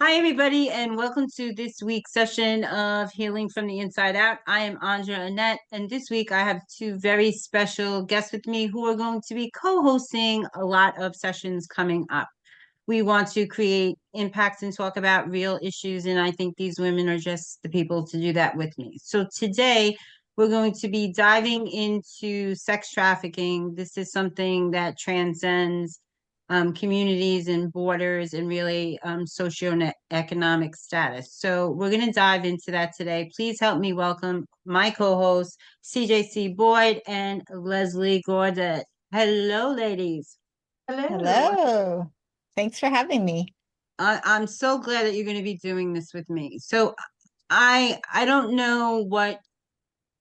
Hi, everybody, and welcome to this week's session of Healing from the Inside Out. I am Andra Annette, and this week I have two very special guests with me who are going to be co-hosting a lot of sessions coming up. We want to create impacts and talk about real issues, and I think these women are just the people to do that with me. So today, we're going to be diving into sex trafficking. This is something that transcends communities and borders and really socioeconomic status. So we're going to dive into that today. Please help me welcome my co-hosts, CJC Boyd and Leslie Gaudet. Hello, ladies. Hello. Hello. Thanks for having me. I'm so glad that you're going to be doing this with me. So I don't know what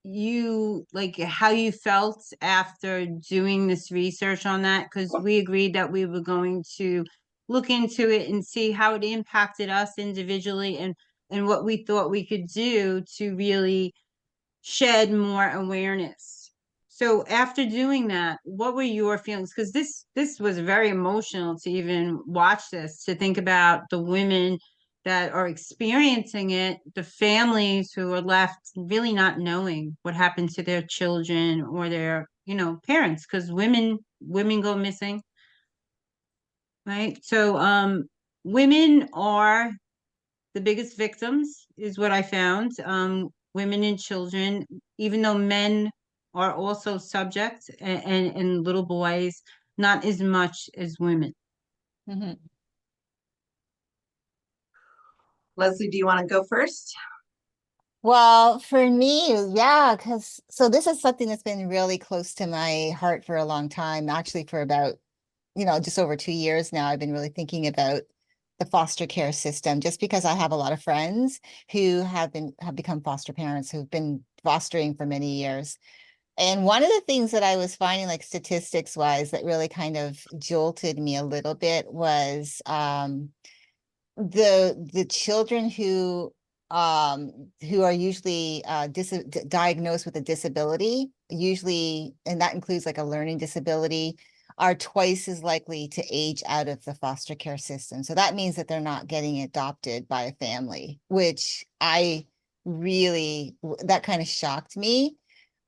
you like how you felt after doing this research on that, because we agreed that we were going to look into it and see how it impacted us individually and what we thought we could do to really shed more awareness. So after doing that, what were your feelings? Because this was very emotional to even watch this, to think about the women that are experiencing it, the families who are left really not knowing what happened to their children or their, parents, because women go missing, right? So women are the biggest victims is what I found. Women and children, even though men are also subject and little boys, not as much as women. Mhm. Leslie, do you want to go first? Well, for me, yeah, because this is something that's been really close to my heart for a long time, actually for about, just over 2 years now. I've been really thinking about the foster care system just because I have a lot of friends who have become foster parents who've been fostering for many years. And one of the things that I was finding, like statistics wise, that really kind of jolted me a little bit was the children who are usually diagnosed with a disability, usually, and that includes like a learning disability, are twice as likely to age out of the foster care system. So that means that they're not getting adopted by a family, which I really, that kind of shocked me,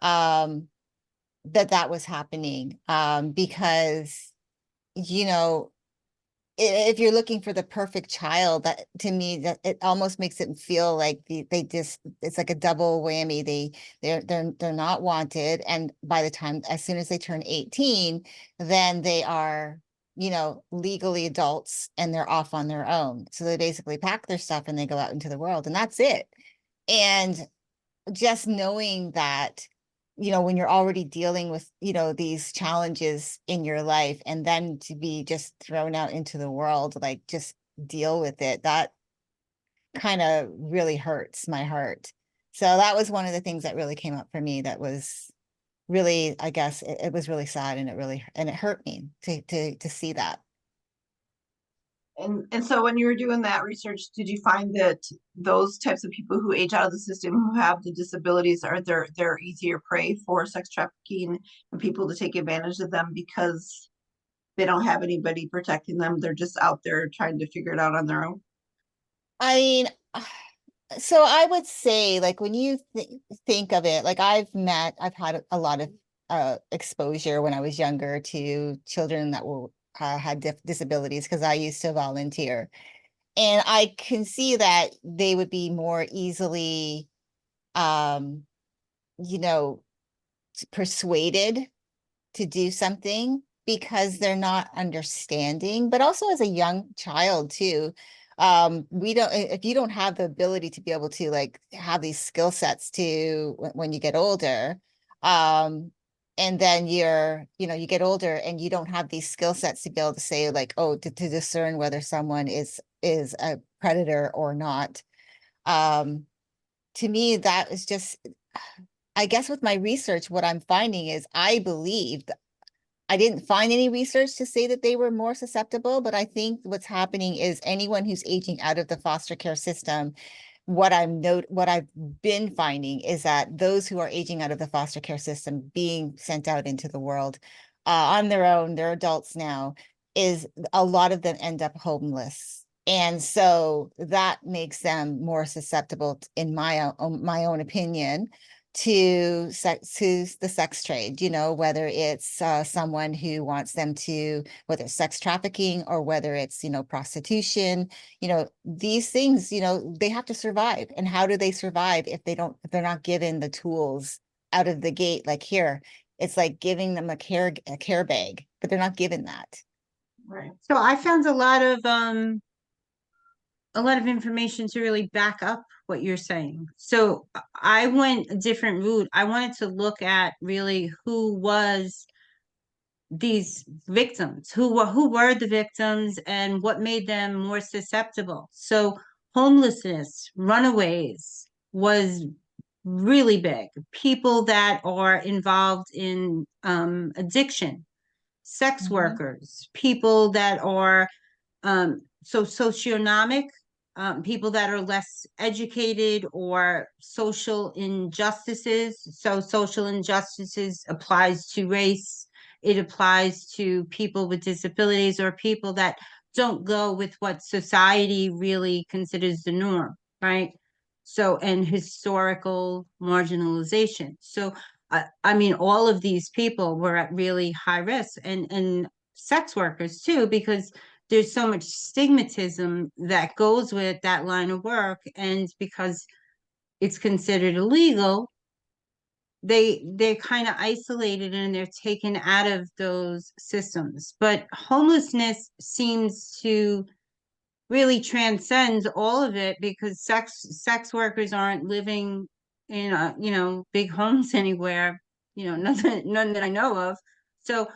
that was happening, because you know if you're looking for the perfect child, that to me, that it almost makes it feel like they just, it's like a double whammy. They're not wanted, and by the time, as soon as they turn 18, then they are, legally adults and they're off on their own. So they basically pack their stuff and they go out into the world, and that's it. And just knowing that, when you're already dealing with, these challenges in your life, and then to be just thrown out into the world, like just deal with it, that kind of really hurts my heart. So that was one of the things that really came up for me. That was really, I guess it was really sad, and it hurt me to see that. And so when you were doing that research, did you find that those types of people who age out of the system, who have the disabilities, are they're easier prey for sex trafficking and people to take advantage of them because they don't have anybody protecting them? They're just out there trying to figure it out on their own. I mean, so I would say, like, when you think of it, like I've had a lot of exposure when I was younger to children that were had disabilities, because I used to volunteer, and I can see that they would be more easily, um, you know, persuaded to do something because they're not understanding. But also as a young child too, we don't, if you don't have the ability to be able to like have these skill sets to when you get older, and then you get older and you don't have these skill sets to be able to say, like, oh, to discern whether someone is a predator or not. um to me, that is just, I guess with my research, what I'm finding is, I believe, I didn't find any research to say that they were more susceptible, but I think what's happening is anyone who's aging out of the foster care system, what I've been finding is that those who are aging out of the foster care system, being sent out into the world on their own, they're adults now, is a lot of them end up homeless. And so that makes them more susceptible, in my own opinion, to the sex trade, whether it's someone who wants them to, whether it's sex trafficking or whether it's, prostitution, these things, they have to survive. And how do they survive if if they're not given the tools out of the gate? Like here, it's like giving them a care bag, but they're not given that. Right. So I found a lot of information to really back up what you're saying. So I went a different route. I wanted to look at really who was these victims, who were the victims and what made them more susceptible. So homelessness, runaways was really big. People that are involved in addiction, sex Mhm. workers, people that are so socioeconomic, people that are less educated, or social injustices. So social injustices applies to race. It applies to people with disabilities or people that don't go with what society really considers the norm, right? So, and historical marginalization. So, I mean, all of these people were at really high risk, and sex workers too, because there's so much stigmatism that goes with that line of work, and because it's considered illegal, they're kind of isolated and they're taken out of those systems. But homelessness seems to really transcend all of it, because sex workers aren't living in big homes anywhere, none that I know of. So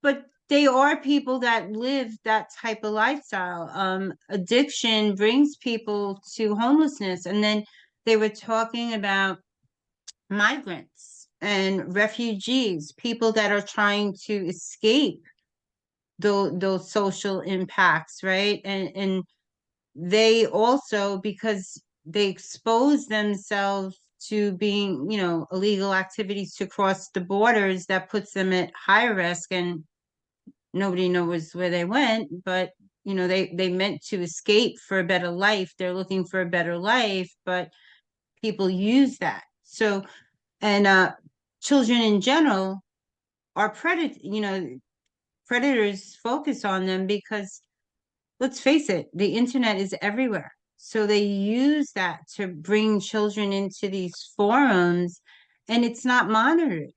but they are people that live that type of lifestyle. Addiction brings people to homelessness. And then they were talking about migrants and refugees, people that are trying to escape those social impacts, right? And they also, because they expose themselves to being, illegal activities to cross the borders, that puts them at higher risk, and nobody knows where they went, but they meant to escape for a better life. They're looking for a better life, but people use that. So, and children in general are predators focus on them, because let's face it, the internet is everywhere. So they use that to bring children into these forums, and it's not monitored.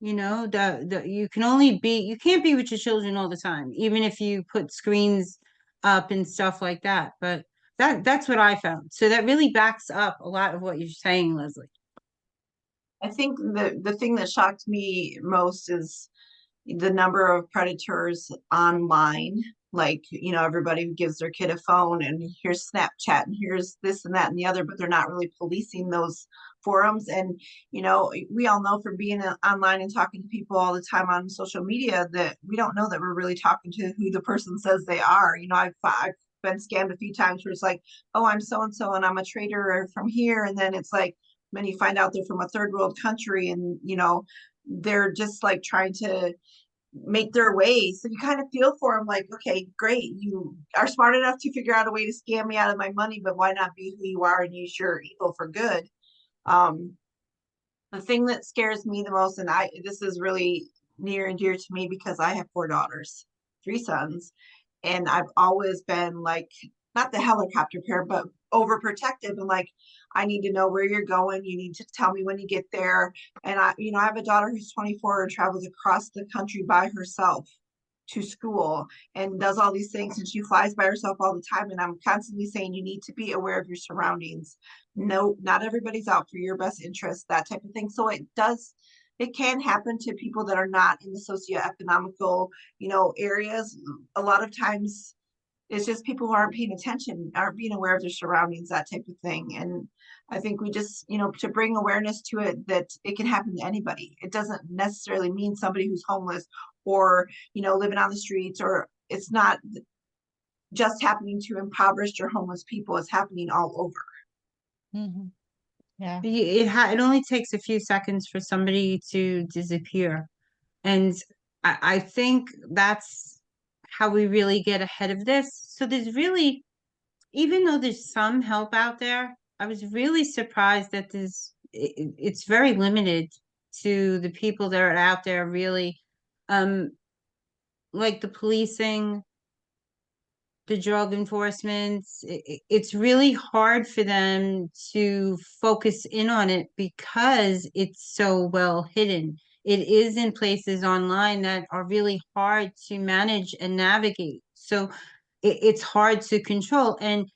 You can't be with your children all the time, even if you put screens up and stuff like that. But that's what I found. So that really backs up a lot of what you're saying, Leslie. I think the thing that shocked me most is the number of predators online. Like, everybody gives their kid a phone and here's Snapchat and here's this and that and the other, but they're not really policing those forums. And, we all know from being online and talking to people all the time on social media that we don't know that we're really talking to who the person says they are. I've been scammed a few times where it's like, oh, I'm so and so and I'm a trader from here. And then it's like, when you find out they're from a third world country and, they're just like trying to make their way. So you kind of feel for them like, okay, great. You are smart enough to figure out a way to scam me out of my money, but why not be who you are and use your evil for good? Um, the thing that scares me the most, and this is really near and dear to me because I have 4 daughters, 3 sons, and I've always been like, not the helicopter parent, but overprotective and like, I need to know where you're going. You need to tell me when you get there. And I have a daughter who's 24 and travels across the country by herself to school and does all these things, and she flies by herself all the time, and I'm constantly saying you need to be aware of your surroundings. No, not everybody's out for your best interest, that type of thing. So it can happen to people that are not in the socioeconomical areas. A lot of times it's just people who aren't paying attention, aren't being aware of their surroundings, that type of thing. And I think we just, to bring awareness to it, that it can happen to anybody. It doesn't necessarily mean somebody who's homeless or, living on the streets, or it's not just happening to impoverished or homeless people. It's happening all over. Mhm. Yeah. It only takes a few seconds for somebody to disappear. And I think that's how we really get ahead of this. So there's really, even though there's some help out there, I was really surprised that it's very limited to the people that are out there really, um, like the policing, the drug enforcement. It's really hard for them to focus in on it because it's so well hidden. It is in places online that are really hard to manage and navigate. So it's hard to control. And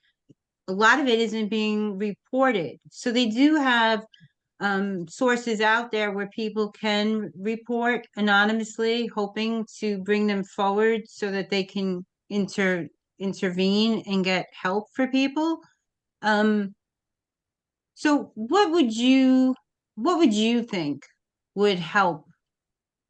a lot of it isn't being reported. So they do have sources out there where people can report anonymously, hoping to bring them forward so that they can intervene and get help for people. Um, so what would you think would help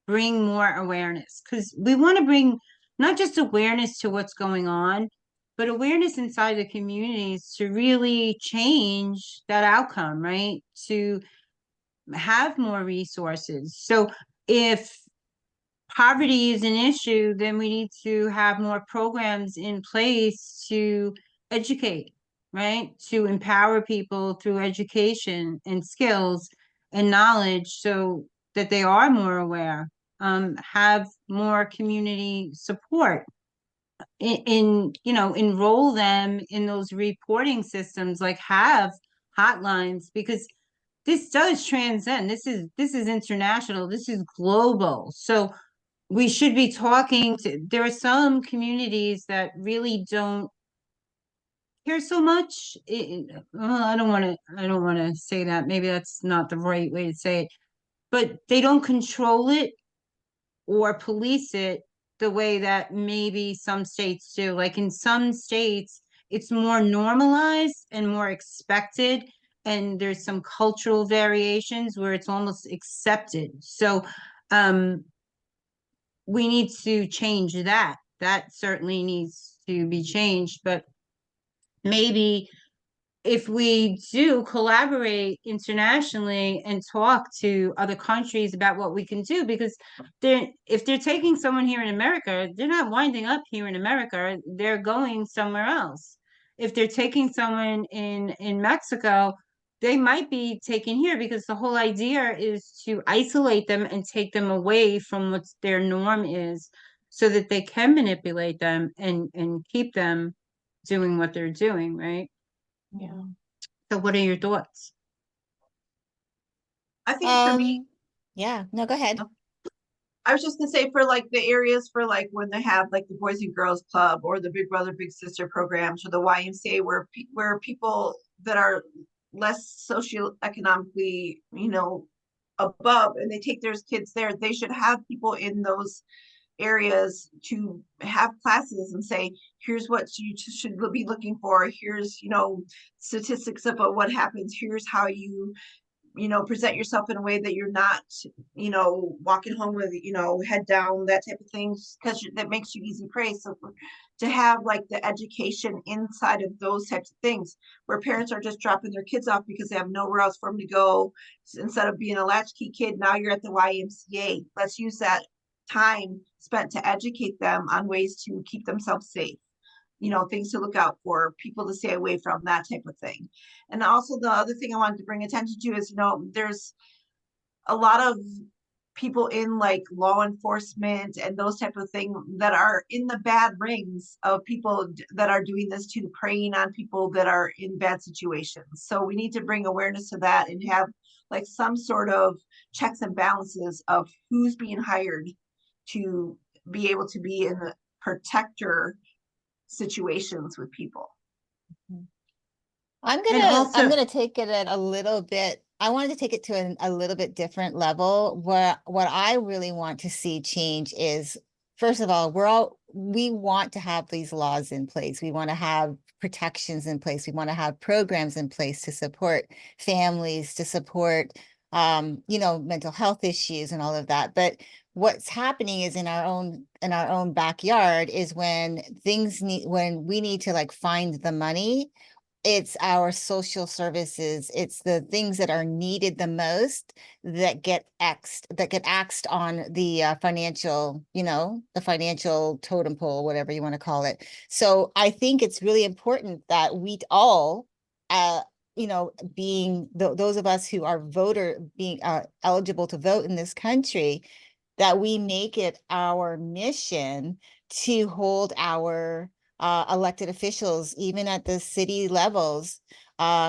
bring more awareness? Because we want to bring not just awareness to what's going on, but awareness inside the communities to really change that outcome, right? To have more resources. So if poverty is an issue, then we need to have more programs in place to educate, right? To empower people through education and skills and knowledge so that they are more aware, have more community support enroll them in those reporting systems, like have hotlines, because this does transcend. This is international. This is global. So we should be talking to, there are some communities that really don't care so much. Well, I don't want to say that. Maybe that's not the right way to say it, but they don't control it or police it the way that maybe some states do. Like in some states, it's more normalized and more expected. And there's some cultural variations where it's almost accepted. So we need to change that. That certainly needs to be changed. But maybe if we do collaborate internationally and talk to other countries about what we can do, because if they're taking someone here in America, they're not winding up here in America, they're going somewhere else. If they're taking someone in Mexico, they might be taken here because the whole idea is to isolate them and take them away from what their norm is so that they can manipulate them and keep them doing what they're doing, right? Yeah. So what are your thoughts? I think for me, Yeah, no, go ahead. I was just gonna say for like the areas for like when they have like the Boys and Girls Club or the Big Brother Big Sister programs or the YMCA where people that are less socioeconomically, above and they take their kids there, they should have people in those areas to have classes and say, here's what you should be looking for. Here's, statistics about what happens. Here's how you present yourself in a way that you're not, walking home with, head down, that type of thing, because that makes you easy prey. So to have like the education inside of those types of things where parents are just dropping their kids off because they have nowhere else for them to go. Instead of being a latchkey kid, now you're at the YMCA. Let's use that time spent to educate them on ways to keep themselves safe, things to look out for, people to stay away from, that type of thing. And also the other thing I wanted to bring attention to is, there's a lot of people in like law enforcement and those type of thing that are in the bad rings of people that are doing this to preying on people that are in bad situations. So we need to bring awareness to that and have like some sort of checks and balances of who's being hired to be able to be in the protector situations with people. I'm And gonna take it at a little bit. I wanted to take it to a little bit different level where what I really want to see change is, first of all, we want to have these laws in place. We want to have protections in place. We want to have programs in place to support families, to support mental health issues and all of that. But what's happening is in our own backyard is when we need to like find the money it's our social services, it's the things that are needed the most that get axed on the financial, the financial totem pole, whatever you want to call it. So I think it's really important that we all, uh, being those of us who are being eligible to vote in this country, that we make it our mission to hold our elected officials, even at the city levels,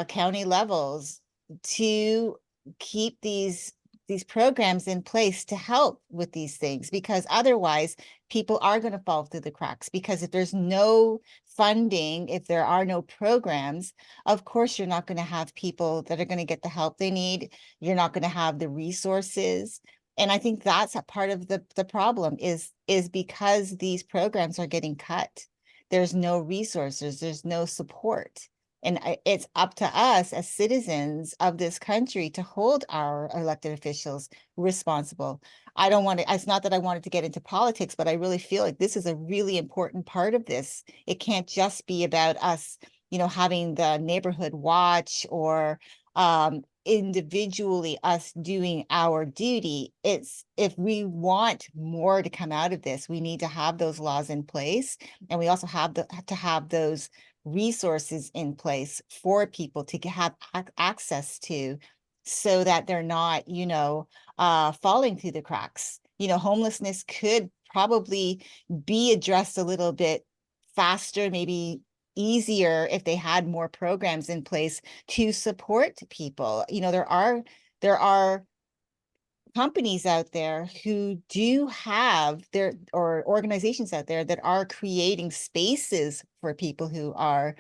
county levels, to keep these programs in place to help with these things, because otherwise people are going to fall through the cracks. Because if there's no funding, if there are no programs, of course you're not going to have people that are going to get the help they need. You're not going to have the resources. And I think that's a part of the problem is because these programs are getting cut. There's no resources, there's no support. And it's up to us as citizens of this country to hold our elected officials responsible. I don't want to, it's not that I wanted to get into politics, but I really feel like this is a really important part of this. It can't just be about us, having the neighborhood watch or individually us doing our duty. It's, if we want more to come out of this, we need to have those laws in place, and we also have to have those resources in place for people to have access to, so that they're not, falling through the cracks. Homelessness could probably be addressed a little bit faster, maybe easier, if they had more programs in place to support people. There are companies out there who do have or organizations out there that are creating spaces for people who are,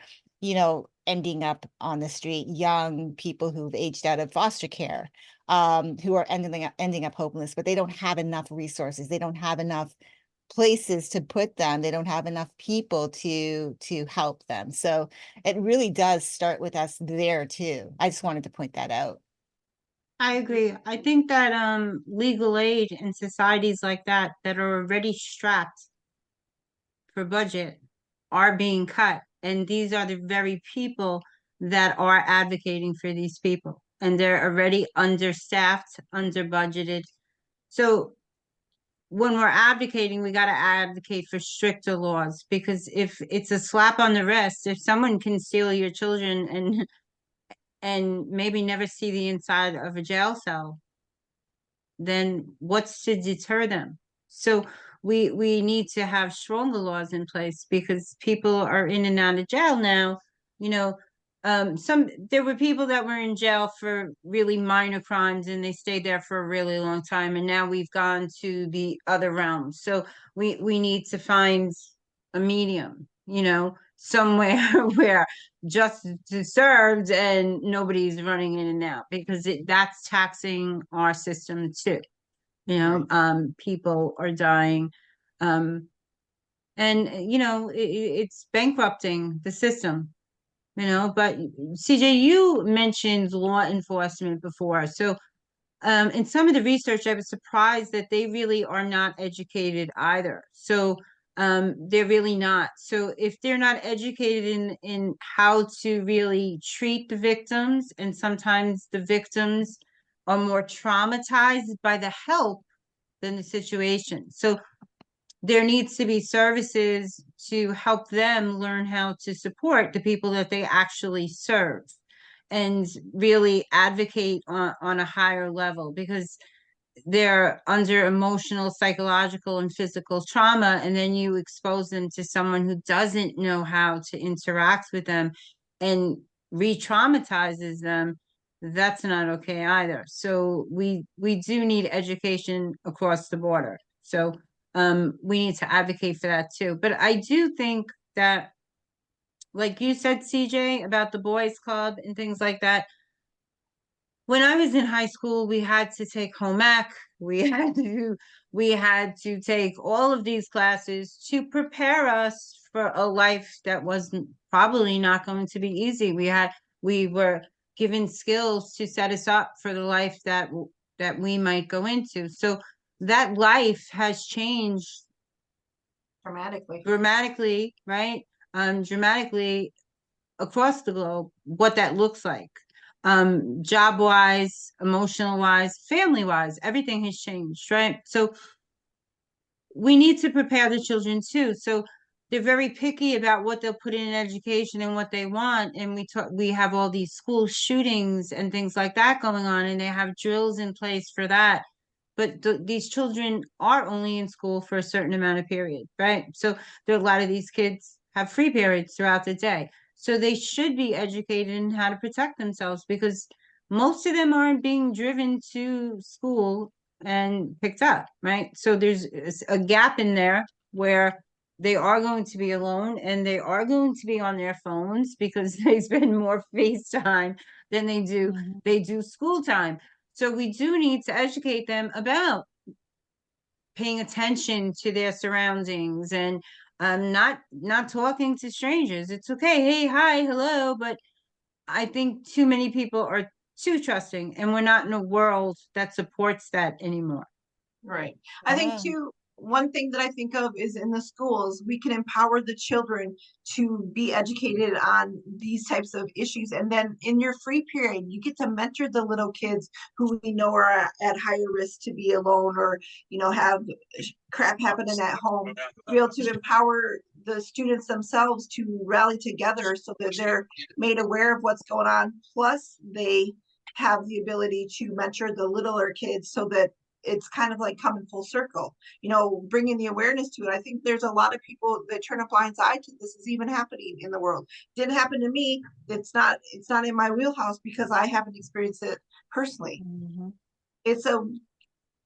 ending up on the street, young people who've aged out of foster care, who are ending up homeless, but they don't have enough resources. They don't have enough places to put them. They don't have enough people to help them. So it really does start with us there too. I just wanted to point that out. I agree. I think that legal aid in societies like that are already strapped for budget are being cut. And these are the very people that are advocating for these people. And they're already understaffed, under budgeted. So when we're advocating, we got to advocate for stricter laws, because if it's a slap on the wrist, if someone can steal your children and maybe never see the inside of a jail cell, then what's to deter them? So we need to have stronger laws in place, because people are in and out of jail now. You know, there were people that were in jail for really minor crimes and they stayed there for a really long time, and now we've gone to the other realm. So we need to find a medium, somewhere where justice is served and nobody's running in and out, because that's taxing our system too. People are dying, um, and it's bankrupting the system. But CJ, you mentioned law enforcement before, so in some of the research, I was surprised that they really are not educated either. So they're really not. So if they're not educated in how to really treat the victims, and sometimes the victims are more traumatized by the help than the situation. So there needs to be services to help them learn how to support the people that they actually serve, and really advocate on a higher level, because they're under emotional, psychological, and physical trauma. And then you expose them to someone who doesn't know how to interact with them and re-traumatizes them. That's not okay either. So we do need education across the border. So we need to advocate for that too. But I do think that, like you said, CJ, about the boys club and things like that, when I was in high school, we had to take home ec. We had to take all of these classes to prepare us for a life that wasn't probably not going to be easy. We were given skills to set us up for the life that we might go into. So that life has changed Dramatically. dramatically, right? Dramatically, across the globe what that looks like. Job wise, emotional wise, family wise, everything has changed, right? So we need to prepare the children too. So they're very picky about what they'll put in education and what they want. And we have all these school shootings and things like that going on, and they have drills in place for that. But these children are only in school for a certain amount of period, right? So there are a lot of these kids have free periods throughout the day. So they should be educated in how to protect themselves, because most of them aren't being driven to school and picked up, right? So there's a gap in there where they are going to be alone and they are going to be on their phones because they spend more FaceTime than Mhm. they do school time. So we do need to educate them about paying attention to their surroundings and not talking to strangers. It's okay. Hey, hi, hello, but I think too many people are too trusting, and we're not in a world that supports that anymore. Right. I think Yeah. too, one thing that I think of is in the schools, we can empower the children to be educated on these types of issues. And then in your free period, you get to mentor the little kids who we know are at higher risk to be alone, or, have crap happening at home, be able to empower the students themselves to rally together so that they're made aware of what's going on. Plus, they have the ability to mentor the littler kids so that it's kind of like coming full circle, bringing the awareness to it. I think there's a lot of people that turn a blind eye to this is even happening in the world. Didn't happen to me. It's not in my wheelhouse because I haven't experienced it personally. Mhm. It's a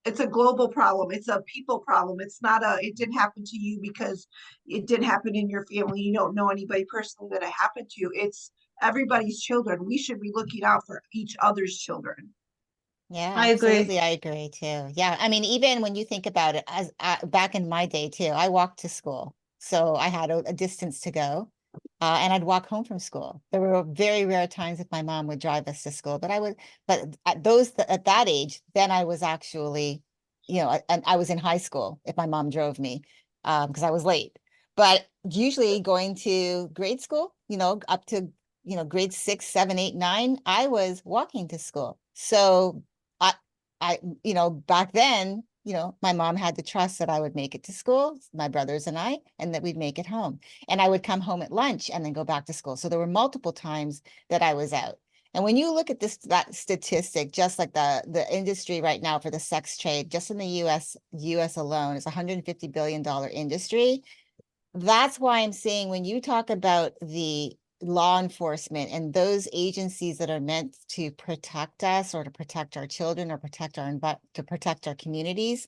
it's a global problem. It's a people problem. It's not it didn't happen to you because it didn't happen in your family. You don't know anybody personally that it happened to. It's everybody's children. We should be looking out for each other's children. Yeah, I agree. absolutely. I agree too. Yeah. I mean, even when you think about it, as back in my day too, I walked to school. So I had a distance to go, and I'd walk home from school. There were very rare times that my mom would drive us to school, but at that age, then I was actually, and I was in high school if my mom drove me, because I was late. But usually going to grade school, up to, grade 6, 7, 8, 9, I was walking to school. So I, back then, my mom had to trust that I would make it to school, my brothers and I, and that we'd make it home. And I would come home at lunch and then go back to school. So there were multiple times that I was out. And when you look at that statistic, just like the industry right now for the sex trade, just in the US alone, it's $150 billion industry. That's why I'm saying when you talk about the law enforcement and those agencies that are meant to protect us or to protect our children or to protect our communities,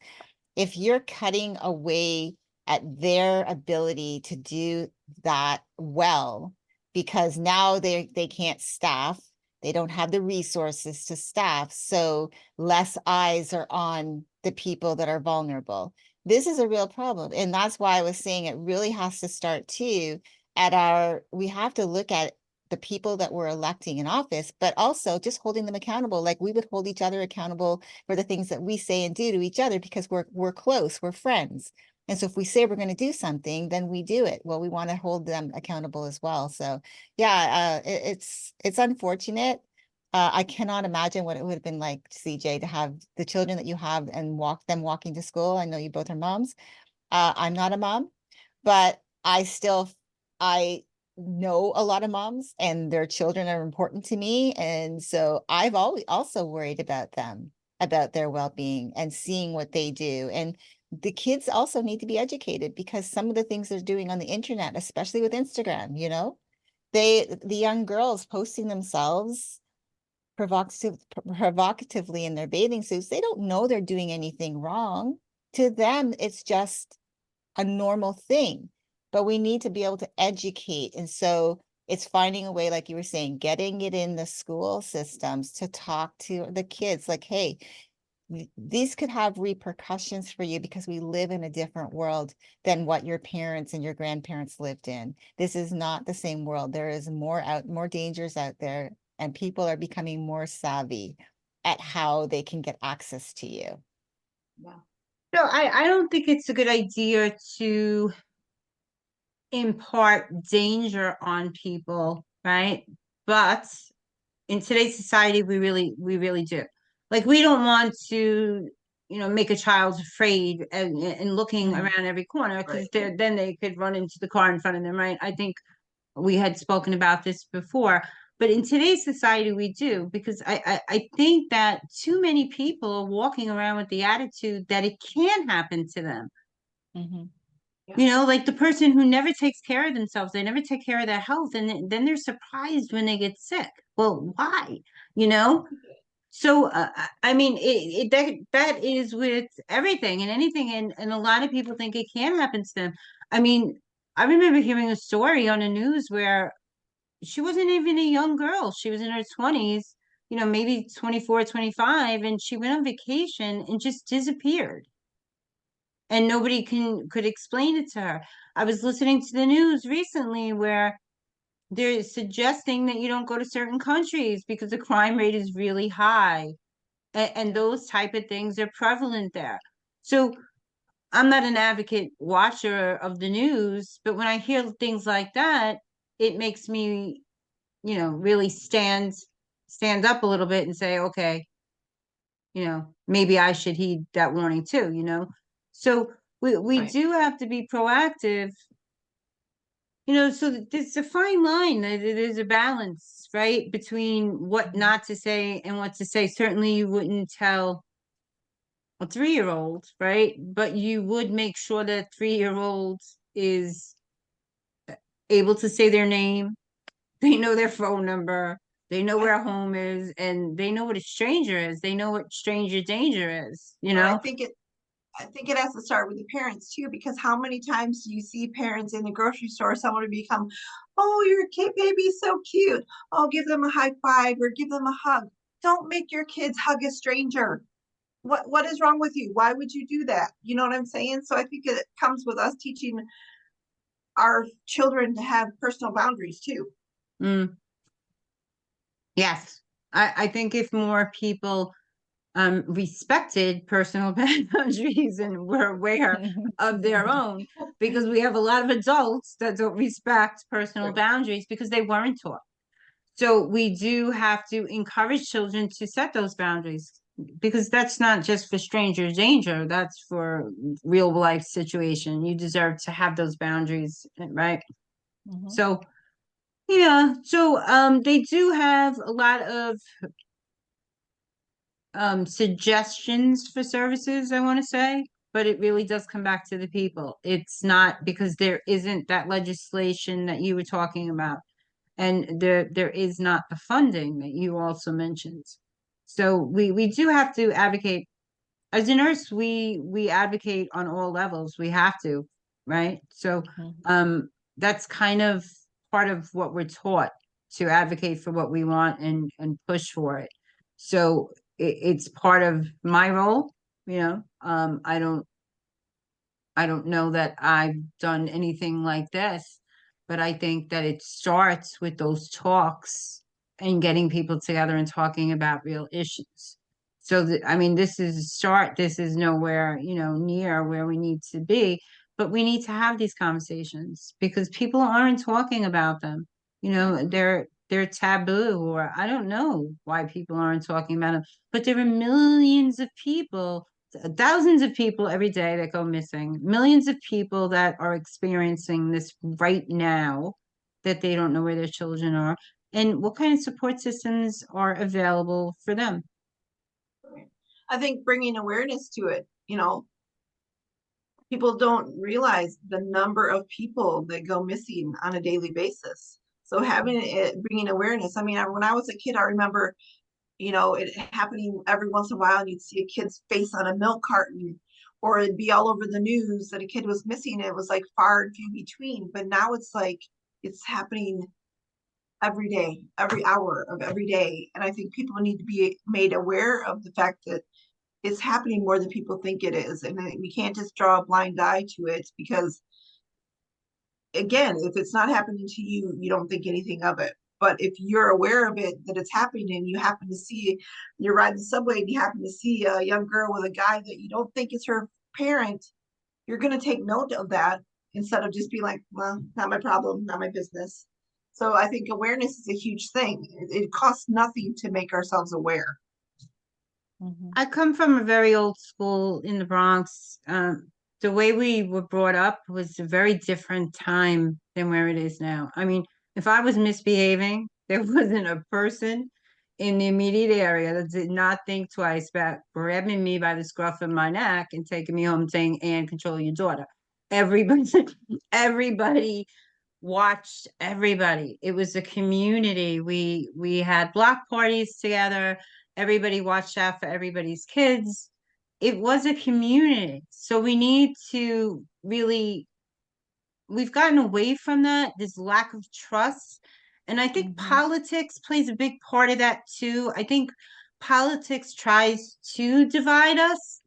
if you're cutting away at their ability to do that well, because now they can't staff, they don't have the resources to staff, so less eyes are on the people that are vulnerable. This is a real problem. And that's why I was saying it really has to start too we have to look at the people that we're electing in office, but also just holding them accountable. Like we would hold each other accountable for the things that we say and do to each other because we're close, we're friends. And so if we say we're going to do something, then we do it. Well, we want to hold them accountable as well. So yeah, it's unfortunate. I cannot imagine what it would have been like, CJ, to have the children that you have and walking to school. I know you both are moms. I'm not a mom, but I know a lot of moms and their children are important to me. And so I've always also worried about them, about their well-being and seeing what they do. And the kids also need to be educated because some of the things they're doing on the internet, especially with Instagram, the young girls posting themselves provocatively in their bathing suits, they don't know they're doing anything wrong. To them, it's just a normal thing, but we need to be able to educate. And so it's finding a way, like you were saying, getting it in the school systems to talk to the kids like, hey, these could have repercussions for you because we live in a different world than what your parents and your grandparents lived in. This is not the same world. There is more dangers out there, and people are becoming more savvy at how they can get access to you. Yeah. So I don't think it's a good idea to impart danger on people right? But in today's society, we really do. Like, we don't want to, make a child afraid and looking Mhm. around every corner, because Right. then they could run into the car in front of them, right? I think we had spoken about this before, but in today's society, we do, because I think that too many people are walking around with the attitude that it can happen to them. Mhm. Like the person who never takes care of themselves, they never take care of their health, and then they're surprised when they get sick. Well, why? You know? So, I mean, that is with everything and anything, and a lot of people think it can happen to them. I mean, I remember hearing a story on the news where she wasn't even a young girl. She was in her 20s, maybe 24, 25, and she went on vacation and just disappeared. And nobody could explain it to her. I was listening to the news recently where they're suggesting that you don't go to certain countries because the crime rate is really high, and those type of things are prevalent there. So I'm not an advocate watcher of the news, but when I hear things like that, it makes me, really stand up a little bit and say, okay, maybe I should heed that warning too. So we Right. do have to be proactive, so there's a fine line. There's a balance, right, between what Mhm. not to say and what to say. Certainly you wouldn't tell a 3-year-old, right? But you would make sure that 3-year-old is able to say their name, they know their phone number, they know I where home is, and they know what a stranger is. They know what stranger danger is, but I think it has to start with the parents too, because how many times do you see parents in the grocery store, someone would become, oh, your kid baby's so cute. Oh, give them a high five or give them a hug. Don't make your kids hug a stranger. What is wrong with you? Why would you do that? You know what I'm saying? So I think it comes with us teaching our children to have personal boundaries too. Mm, yes. I think if more people respected personal boundaries and were aware of their own, because we have a lot of adults that don't respect personal Right. boundaries because they weren't taught. So we do have to encourage children to set those boundaries, because that's not just for stranger danger, that's for real life situation. You deserve to have those boundaries, right? Mhm. So yeah, so they do have a lot of suggestions for services, I want to say, but it really does come back to the people. It's not, because there isn't that legislation that you were talking about, and there is not the funding that you also mentioned. So we do have to advocate. As a nurse, we advocate on all levels. We have to, right? So Mhm. um that's kind of part of what we're taught, to advocate for what we want and push for it. So it's part of my role, I don't know that I've done anything like this, but I think that it starts with those talks and getting people together and talking about real issues. So I mean, this is a start. This is nowhere, near where we need to be, but we need to have these conversations because people aren't talking about them. They're taboo, or I don't know why people aren't talking about them, but there are millions of people, thousands of people every day that go missing, millions of people that are experiencing this right now, that they don't know where their children are, and what kind of support systems are available for them. I think bringing awareness to it, people don't realize the number of people that go missing on a daily basis. So having it, bringing awareness. I mean, when I was a kid, I remember, it happening every once in a while, and you'd see a kid's face on a milk carton, or it'd be all over the news that a kid was missing. It was like far and few between. But now it's like it's happening every day, every hour of every day. And I think people need to be made aware of the fact that it's happening more than people think it is. And we can't just draw a blind eye to it because, again, if it's not happening to you, you don't think anything of it. But if you're aware of it, that it's happening, and you happen to see, you're riding the subway and you happen to see a young girl with a guy that you don't think is her parent, you're going to take note of that instead of just being like, well, not my problem, not my business. So I think awareness is a huge thing. It costs nothing to make ourselves aware. Mhm. I come from a very old school in the Bronx. The way we were brought up was a very different time than where it is now. I mean, if I was misbehaving, there wasn't a person in the immediate area that did not think twice about grabbing me by the scruff of my neck and taking me home and saying, "And control your daughter." Everybody, everybody watched everybody. It was a community. We had block parties together. Everybody watched out for everybody's kids. It was a community. So we need to really, we've gotten away from that, this lack of trust. And I think Mhm. politics plays a big part of that too. I think politics tries to divide us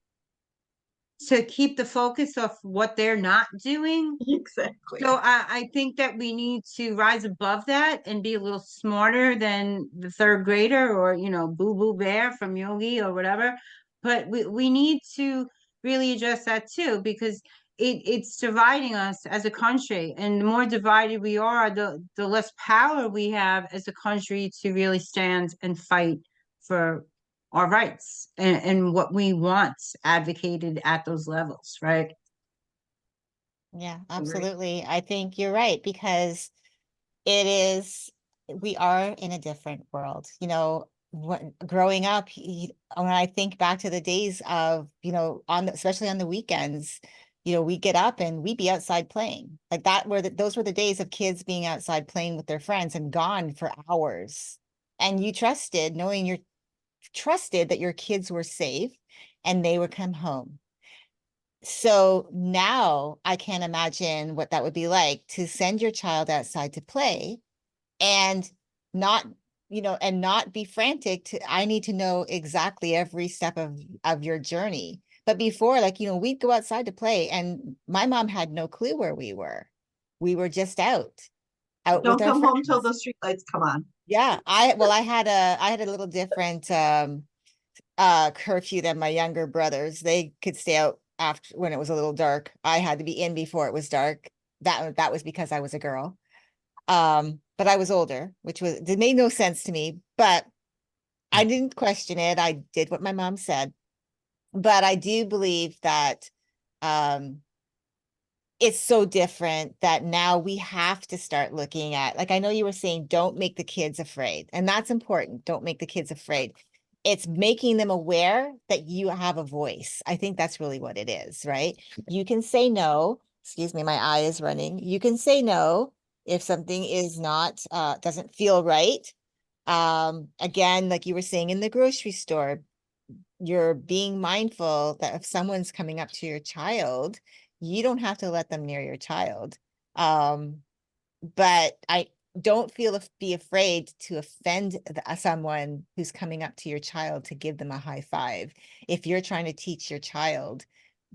to keep the focus of what they're not doing. Exactly. So I think that we need to rise above that and be a little smarter than the third grader or, Boo Boo Bear from Yogi or whatever. But we need to really address that too, because it's dividing us as a country. And the more divided we are, the less power we have as a country to really stand and fight for our rights and what we want advocated at those levels, right? Yeah, Agree. absolutely. I think you're right because it is, we are in a different world. When growing up, when I think back to the days of, especially on the weekends, we get up and we be outside playing. Like those were the days of kids being outside playing with their friends and gone for hours. And you trusted, knowing you're trusted that your kids were safe and they would come home. So now I can't imagine what that would be like to send your child outside to play and not, and not be frantic to, I need to know exactly every step of your journey. But before, like, we'd go outside to play and my mom had no clue where we were. We were just out with Don't our come home till friends. the street lights come on. Yeah, I had a little different curfew than my younger brothers. They could stay out after when it was a little dark. I had to be in before it was dark. That was because I was a girl. But I was older, which was it made no sense to me, but I didn't question it. I did what my mom said. But I do believe that um it's so different that now we have to start looking at, like, I know you were saying, don't make the kids afraid. And that's important. Don't make the kids afraid. It's making them aware that you have a voice. I think that's really what it is, right? You can say no. Excuse me, my eye is running. You can say no if something is not, doesn't feel right. Again, like you were saying in the grocery store, you're being mindful that if someone's coming up to your child, you don't have to let them near your child. Um, but I don't be afraid to offend someone who's coming up to your child to give them a high five. If you're trying to teach your child,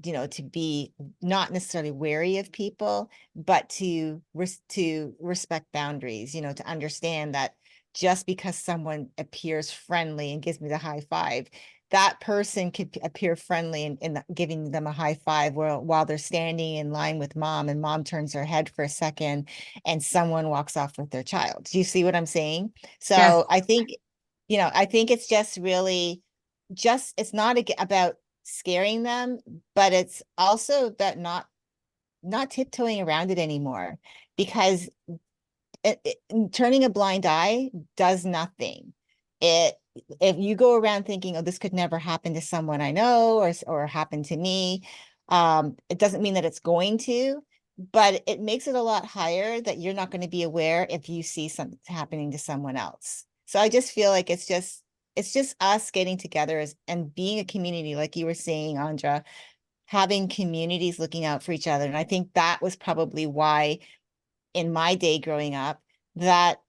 to be not necessarily wary of people, but to respect boundaries, to understand that just because someone appears friendly and gives me the high five, that person could appear friendly in giving them a high five while they're standing in line with mom and mom turns her head for a second and someone walks off with their child. Do you see what I'm saying? Yes. So I think it's just really it's not about scaring them, but it's also about not tiptoeing around it anymore because turning a blind eye does nothing. It If you go around thinking, oh, this could never happen to someone I know or happen to me, it doesn't mean that it's going to, but it makes it a lot higher that you're not going to be aware if you see something happening to someone else. So I just feel like it's just us getting together and being a community, like you were saying, Andra, having communities looking out for each other. And I think that was probably why in my day growing up that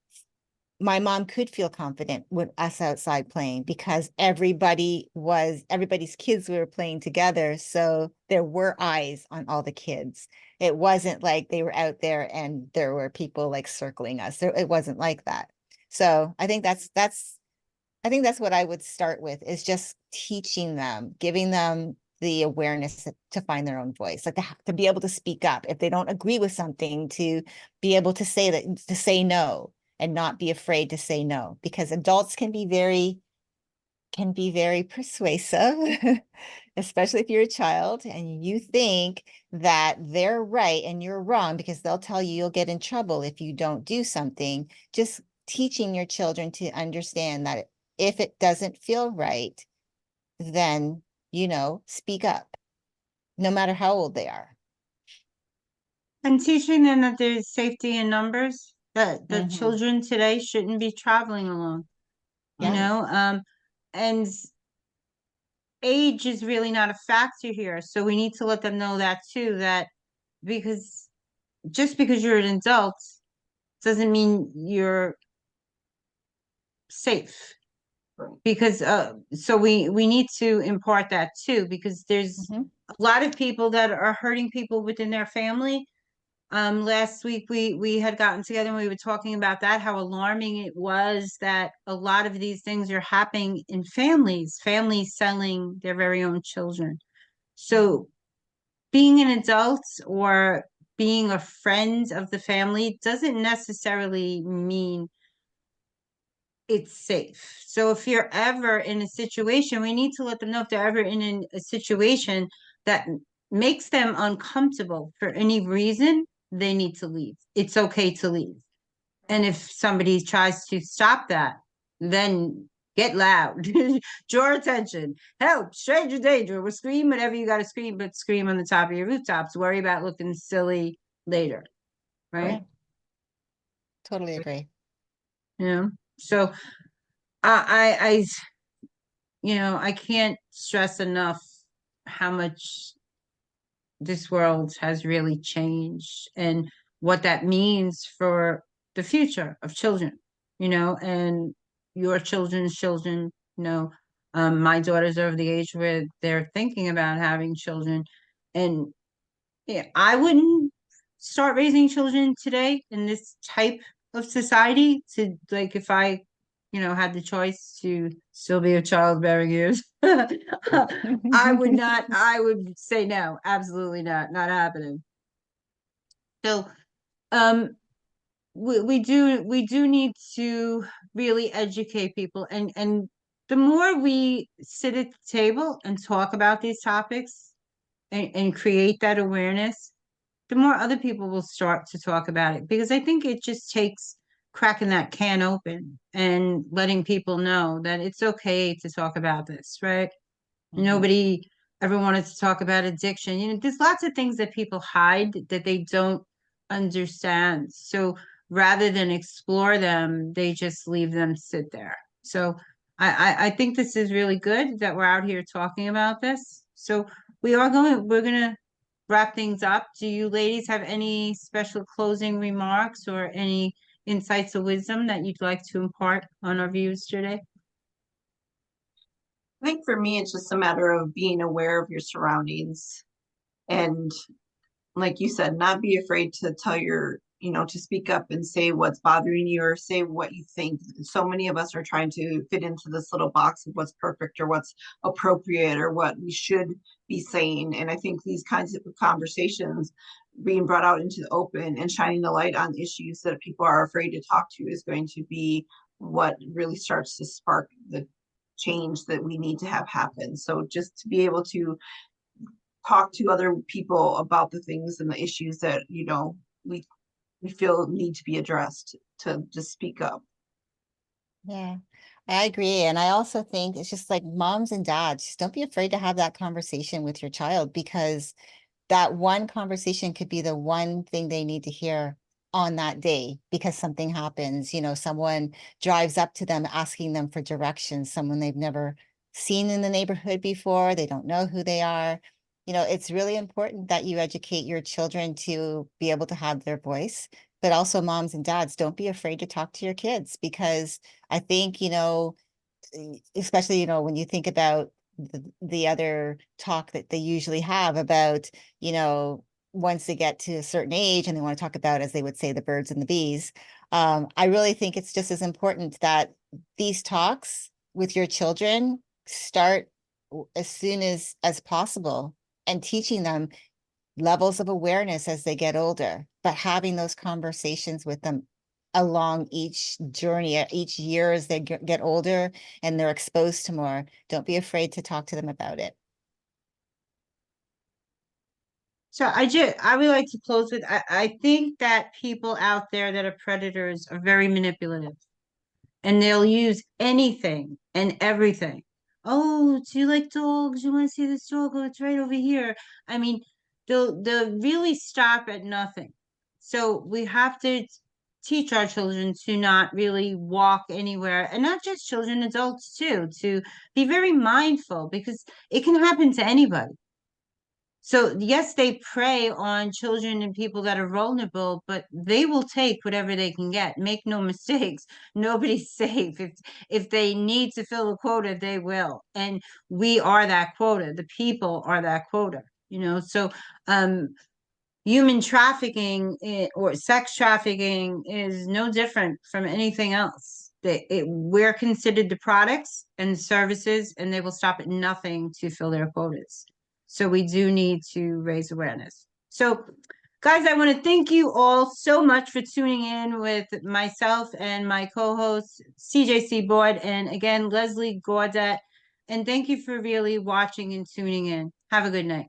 my mom could feel confident with us outside playing because everybody's kids were playing together. So there were eyes on all the kids. It wasn't like they were out there and there were people like circling us. It wasn't like that. So I think that's what I would start with is just teaching them, giving them the awareness to find their own voice, like to be able to speak up if they don't agree with something, to be able to say that, to say no, and not be afraid to say no, because adults can be very persuasive, especially if you're a child and you think that they're right and you're wrong, because they'll tell you you'll get in trouble if you don't do something. Just teaching your children to understand that if it doesn't feel right, then, speak up, no matter how old they are. And teaching them that there's safety in numbers, that the Mhm. children today shouldn't be traveling alone, you Yeah. know? And age is really not a factor here. So we need to let them know that too, that because just because you're an adult doesn't mean you're safe. Right. Because so we need to impart that too, because there's Mhm. a lot of people that are hurting people within their family. Last week we had gotten together and we were talking about that, how alarming it was that a lot of these things are happening in families selling their very own children. So being an adult or being a friend of the family doesn't necessarily mean it's safe. So if you're ever in a situation, we need to let them know if they're ever in a situation that makes them uncomfortable for any reason, they need to leave. It's okay to leave. And if somebody tries to stop that, then get loud, draw attention, help, stranger danger, or scream whatever you got to scream, but scream on the top of your rooftops. Worry about looking silly later, Yeah, right? totally agree. So I I can't stress enough how much this world has really changed and what that means for the future of children, and your children's children, my daughters are of the age where they're thinking about having children. And yeah, I wouldn't start raising children today in this type of society to like if I, had the choice to still be of childbearing years. I would say no, absolutely not happening. So um we do need to really educate people, and the more we sit at the table and talk about these topics and create that awareness, the more other people will start to talk about it, because I think it just takes cracking that can open and letting people know that it's okay to talk about this, right? Mhm. Nobody ever wanted to talk about addiction. There's lots of things that people hide that they don't understand. So rather than explore them, they just leave them sit there. So I think this is really good that we're out here talking about this. So we're gonna wrap things up. Do you ladies have any special closing remarks or any insights of wisdom that you'd like to impart on our views today? I think for me, it's just a matter of being aware of your surroundings and, like you said, not be afraid to tell to speak up and say what's bothering you or say what you think. So many of us are trying to fit into this little box of what's perfect or what's appropriate or what we should be saying. And I think these kinds of conversations being brought out into the open and shining the light on issues that people are afraid to talk to is going to be what really starts to spark the change that we need to have happen. So just to be able to talk to other people about the things and the issues that we we feel need to be addressed, to just speak up. Yeah, I agree. And I also think it's just like moms and dads, just don't be afraid to have that conversation with your child, because that one conversation could be the one thing they need to hear on that day, because something happens, someone drives up to them asking them for directions, someone they've never seen in the neighborhood before, they don't know who they are. It's really important that you educate your children to be able to have their voice, but also moms and dads, don't be afraid to talk to your kids, because I think, especially, when you think about the other talk that they usually have about, once they get to a certain age and they want to talk about, as they would say, the birds and the bees. I really think it's just as important that these talks with your children start as soon as possible, and teaching them levels of awareness as they get older, but having those conversations with them along each journey, each year as they get older and they're exposed to more. Don't be afraid to talk to them about it. So I would like to close with I think that people out there that are predators are very manipulative, and they'll use anything and everything. Oh, do you like dogs? You want to see this dog? Oh, it's right over here. I mean, they'll really stop at nothing. So we have to teach our children to not really walk anywhere, and not just children, adults too, to be very mindful because it can happen to anybody. So yes, they prey on children and people that are vulnerable, but they will take whatever they can get. Make no mistakes, nobody's safe. If they need to fill a quota, they will. And we are that quota. The people are that quota, you know. So human trafficking or sex trafficking is no different from anything else. We're considered the products and services, and they will stop at nothing to fill their quotas. So we do need to raise awareness. So, guys, I want to thank you all so much for tuning in with myself and my co-host, CJC Board, and again, Leslie Gaudet. And thank you for really watching and tuning in. Have a good night.